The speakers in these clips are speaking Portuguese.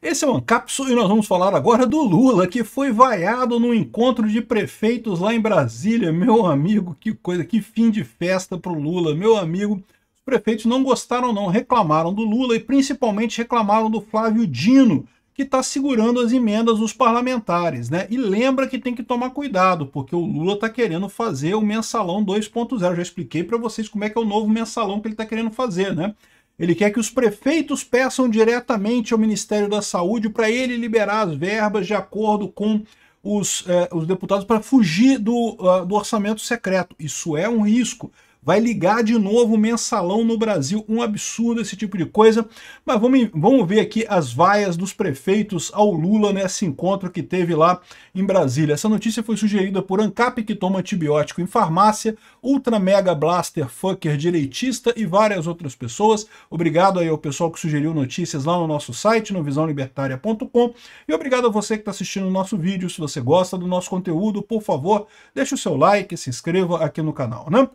Esse é o Ancapsu e nós vamos falar agora do Lula, que foi vaiado no encontro de prefeitos lá em Brasília. Meu amigo, que coisa, que fim de festa para o Lula. Meu amigo, os prefeitos não gostaram não, reclamaram do Lula e principalmente reclamaram do Flávio Dino, que está segurando as emendas dos parlamentares, né? E lembra que tem que tomar cuidado, porque o Lula está querendo fazer o Mensalão 2.0. Já expliquei para vocês como é que é o novo Mensalão que ele está querendo fazer, né? Ele quer que os prefeitos peçam diretamente ao Ministério da Saúde para ele liberar as verbas de acordo com os deputados para fugir do orçamento secreto. Isso é um risco. Vai ligar de novo o mensalão no Brasil, um absurdo esse tipo de coisa. Mas vamos ver aqui as vaias dos prefeitos ao Lula nesse encontro que teve lá em Brasília. Essa notícia foi sugerida por ANCAP, que toma antibiótico em farmácia, Ultra Mega Blaster Fucker direitista e várias outras pessoas. Obrigado aí ao pessoal que sugeriu notícias lá no nosso site, no visãolibertaria.com. E obrigado a você que está assistindo o nosso vídeo. Se você gosta do nosso conteúdo, por favor, deixe o seu like e se inscreva aqui no canal, né?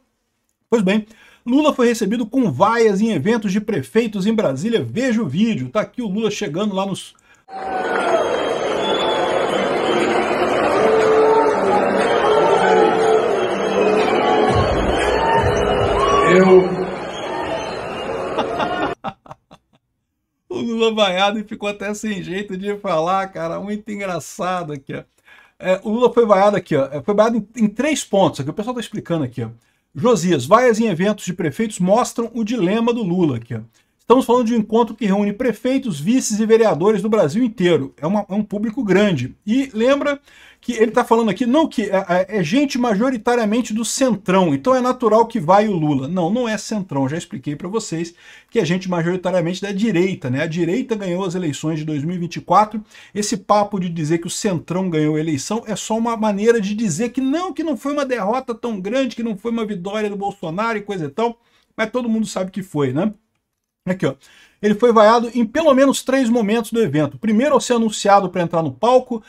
Pois bem, Lula foi recebido com vaias em eventos de prefeitos em Brasília. Veja o vídeo, tá aqui o Lula chegando lá nos... O Lula vaiado e ficou até sem jeito de falar, cara, muito engraçado aqui, ó. O Lula foi vaiado aqui, ó. Foi vaiado em 3 pontos, aqui o pessoal tá explicando aqui, ó. Josias, vaias em eventos de prefeitos mostram o dilema do Lula aqui, ó. Estamos falando de um encontro que reúne prefeitos, vices e vereadores do Brasil inteiro. É um público grande. E lembra que ele está falando aqui, não que é gente majoritariamente do centrão, então é natural que vai o Lula. Não, não é centrão, já expliquei para vocês que é gente majoritariamente da direita, né? A direita ganhou as eleições de 2024, esse papo de dizer que o centrão ganhou a eleição é só uma maneira de dizer que não foi uma derrota tão grande, que não foi uma vitória do Bolsonaro e coisa e tal, mas todo mundo sabe que foi, né? Aqui, ó. Ele foi vaiado em pelo menos 3 momentos do evento. Primeiro ao ser anunciado para entrar no palco,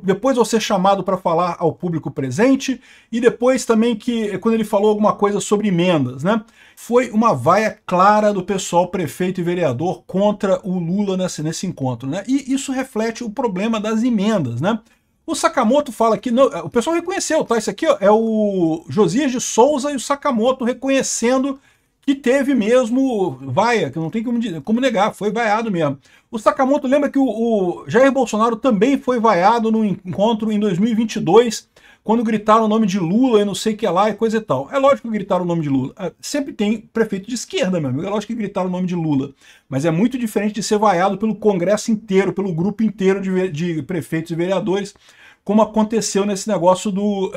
depois ao ser chamado para falar ao público presente, e depois também quando ele falou alguma coisa sobre emendas, né? Foi uma vaia clara do pessoal prefeito e vereador contra o Lula nesse encontro, né? E isso reflete o problema das emendas, né? O Sakamoto fala que não, o pessoal reconheceu, tá? Isso aqui, ó, é o Josias de Souza e o Sakamoto reconhecendo que teve mesmo vaia, que não tem como negar, foi vaiado mesmo. O Sakamoto lembra que o Jair Bolsonaro também foi vaiado no encontro em 2022, quando gritaram o nome de Lula e não sei o que lá e coisa e tal. É lógico que gritaram o nome de Lula. Sempre tem prefeito de esquerda, meu amigo. É lógico que gritaram o nome de Lula. Mas é muito diferente de ser vaiado pelo Congresso inteiro, pelo grupo inteiro de prefeitos e vereadores, como aconteceu nesse negócio do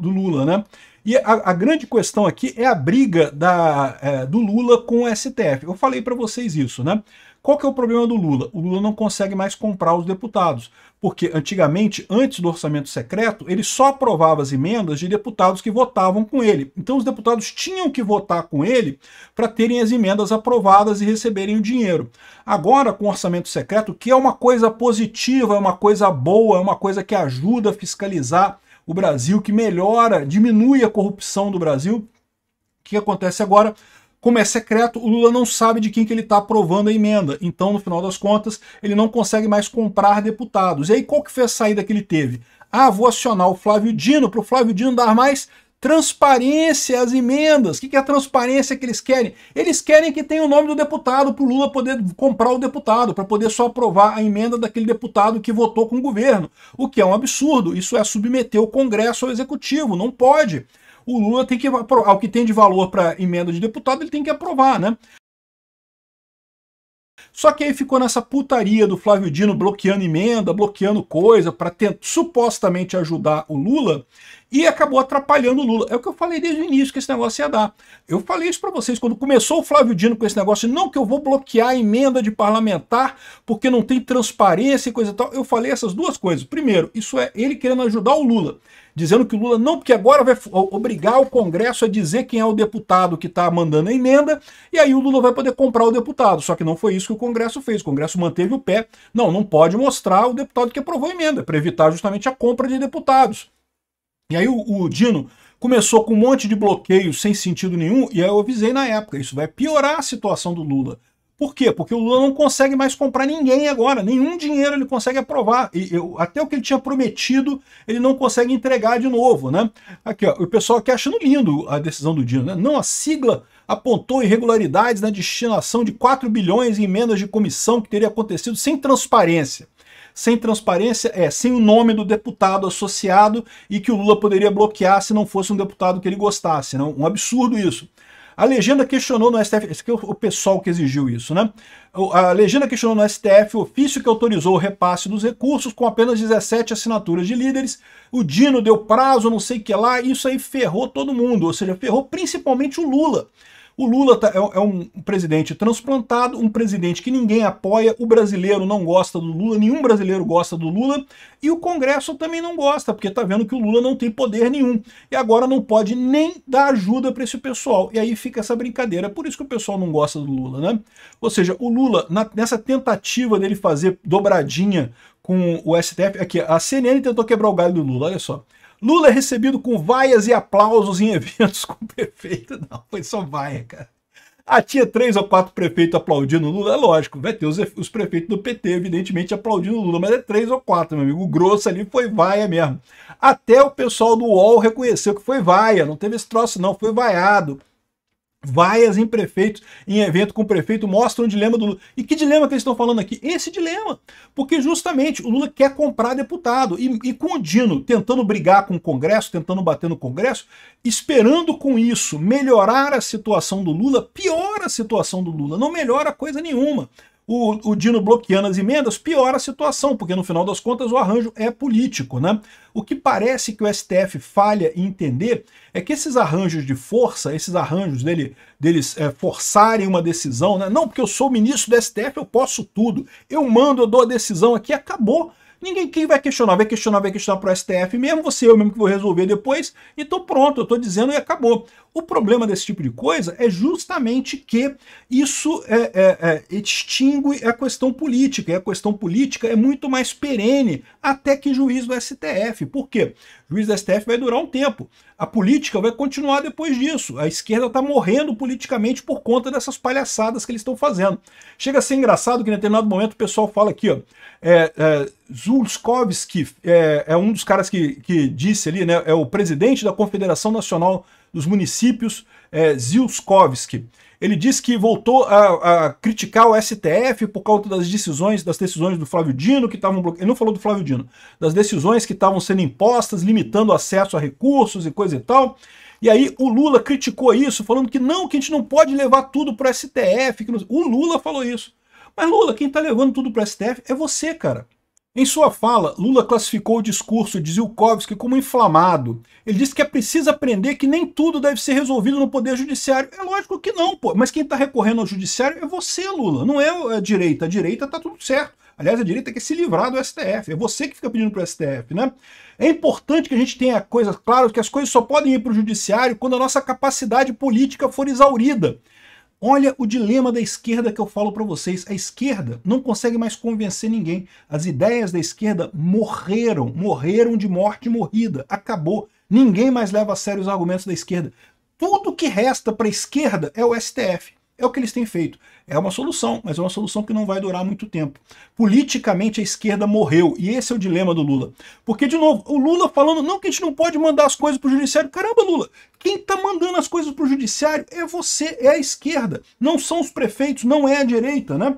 Lula, né? E a grande questão aqui é a briga do Lula com o STF. Eu falei para vocês isso, né? Qual que é o problema do Lula? O Lula não consegue mais comprar os deputados, porque antigamente, antes do orçamento secreto, ele só aprovava as emendas de deputados que votavam com ele. Então os deputados tinham que votar com ele para terem as emendas aprovadas e receberem o dinheiro. Agora, com o orçamento secreto, que é uma coisa positiva, é uma coisa boa, é uma coisa que ajuda a fiscalizar o Brasil, que melhora, diminui a corrupção do Brasil. O que acontece agora? Como é secreto, o Lula não sabe de quem que ele está aprovando a emenda. Então, no final das contas, ele não consegue mais comprar deputados. E aí, qual que foi a saída que ele teve? Ah, vou acionar o Flávio Dino, para o Flávio Dino dar mais transparência às emendas. O que é a transparência que eles querem? Eles querem que tenha o nome do deputado para o Lula poder comprar o deputado, para poder só aprovar a emenda daquele deputado que votou com o governo. O que é um absurdo. Isso é submeter o Congresso ao Executivo. Não pode. O Lula tem que aprovar. O que tem de valor para emenda de deputado, ele tem que aprovar, né? Só que aí ficou nessa putaria do Flávio Dino bloqueando emenda, bloqueando coisa para supostamente ajudar o Lula e acabou atrapalhando o Lula. É o que eu falei desde o início que esse negócio ia dar. Eu falei isso para vocês quando começou o Flávio Dino com esse negócio, não que eu vou bloquear a emenda de parlamentar porque não tem transparência e coisa e tal. Eu falei essas duas coisas. Primeiro, isso é ele querendo ajudar o Lula, dizendo que o Lula não, porque agora vai obrigar o Congresso a dizer quem é o deputado que está mandando a emenda, e aí o Lula vai poder comprar o deputado. Só que não foi isso que o Congresso fez. O Congresso manteve o pé. Não pode mostrar o deputado que aprovou a emenda, para evitar justamente a compra de deputados. E aí o Dino começou com um monte de bloqueios sem sentido nenhum, e aí eu avisei na época, isso vai piorar a situação do Lula. Por quê? Porque o Lula não consegue mais comprar ninguém agora, nenhum dinheiro ele consegue aprovar. Até o que ele tinha prometido, ele não consegue entregar de novo, né? Aqui, ó, o pessoal aqui achando lindo a decisão do Dino, né? Não, a sigla apontou irregularidades na destinação de 4 bilhões em emendas de comissão que teria acontecido sem transparência. Sem transparência sem o nome do deputado associado e que o Lula poderia bloquear se não fosse um deputado que ele gostasse, né? Um absurdo isso. A legenda questionou no STF, esse aqui é o pessoal que exigiu isso, né? A legenda questionou no STF o ofício que autorizou o repasse dos recursos com apenas 17 assinaturas de líderes. O Dino deu prazo, não sei o que lá, e isso aí ferrou todo mundo, ou seja, ferrou principalmente o Lula. O Lula é um presidente transplantado, um presidente que ninguém apoia, o brasileiro não gosta do Lula, nenhum brasileiro gosta do Lula, e o Congresso também não gosta, porque está vendo que o Lula não tem poder nenhum, e agora não pode nem dar ajuda para esse pessoal, e aí fica essa brincadeira, por isso que o pessoal não gosta do Lula, né? Ou seja, o Lula, nessa tentativa dele fazer dobradinha com o STF, aqui, a CNN tentou quebrar o galho do Lula, olha só. Lula é recebido com vaias e aplausos em eventos com o prefeito. Não, foi só vaia, cara. Tinha 3 ou 4 prefeitos aplaudindo o Lula, é lógico, vai ter os prefeitos do PT, evidentemente, aplaudindo o Lula, mas é 3 ou 4, meu amigo. O grosso ali foi vaia mesmo. Até o pessoal do UOL reconheceu que foi vaia, não teve esse troço não, foi vaiado. Vaias em prefeitos, em evento com o prefeito, mostram o dilema do Lula. E que dilema que eles estão falando aqui? Esse dilema. Porque justamente o Lula quer comprar deputado. E com o Dino tentando brigar com o Congresso, tentando bater no Congresso, esperando com isso melhorar a situação do Lula, piora a situação do Lula, não melhora coisa nenhuma. O Dino bloqueando as emendas piora a situação, porque no final das contas o arranjo é político, né? O que parece que o STF falha em entender é que esses arranjos de força, esses arranjos deles forçarem uma decisão, né? Não, porque eu sou o ministro do STF, eu posso tudo, eu mando, eu dou a decisão aqui, acabou. Quem vai questionar para o STF mesmo, eu mesmo que vou resolver depois, então pronto, eu estou dizendo e acabou. O problema desse tipo de coisa é justamente que isso extingue a questão política, e a questão política é muito mais perene até que juiz do STF. Por quê? O juiz do STF vai durar um tempo. A política vai continuar depois disso. A esquerda está morrendo politicamente por conta dessas palhaçadas que eles estão fazendo. Chega a ser engraçado que em determinado momento o pessoal fala aqui, ó, Zulskovski é um dos caras que disse ali, né, é o presidente da Confederação Nacional dos Municípios, Zulskovski. Ele disse que voltou a criticar o STF por causa das decisões do Flávio Dino, que estavam bloqueando. Ele não falou do Flávio Dino, das decisões que estavam sendo impostas, limitando o acesso a recursos e coisa e tal. E aí o Lula criticou isso, falando que não, que a gente não pode levar tudo para o STF. O Lula falou isso. Mas Lula, quem está levando tudo para o STF é você, cara. Em sua fala, Lula classificou o discurso de Zulkowski como inflamado. Ele disse que é preciso aprender que nem tudo deve ser resolvido no Poder Judiciário. É lógico que não, pô. Mas quem está recorrendo ao Judiciário é você, Lula. Não é a direita. A direita está tudo certo. Aliás, a direita quer se livrar do STF. É você que fica pedindo para o STF, né? É importante que a gente tenha coisas claras, que as coisas só podem ir para o Judiciário quando a nossa capacidade política for exaurida. Olha o dilema da esquerda que eu falo para vocês. A esquerda não consegue mais convencer ninguém. As ideias da esquerda morreram de morte morrida. Acabou. Ninguém mais leva a sério os argumentos da esquerda. Tudo que resta para a esquerda é o STF. É o que eles têm feito. É uma solução, mas é uma solução que não vai durar muito tempo. Politicamente a esquerda morreu, e esse é o dilema do Lula. Porque, de novo, o Lula falando, não, que a gente não pode mandar as coisas para o judiciário. Caramba, Lula, quem está mandando as coisas para o judiciário é você, é a esquerda. Não são os prefeitos, não é a direita, né?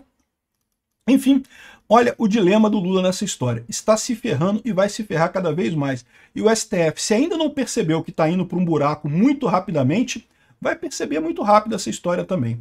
Enfim, olha o dilema do Lula nessa história. Está se ferrando e vai se ferrar cada vez mais. E o STF, se ainda não percebeu que está indo para um buraco muito rapidamente, vai perceber muito rápido essa história também.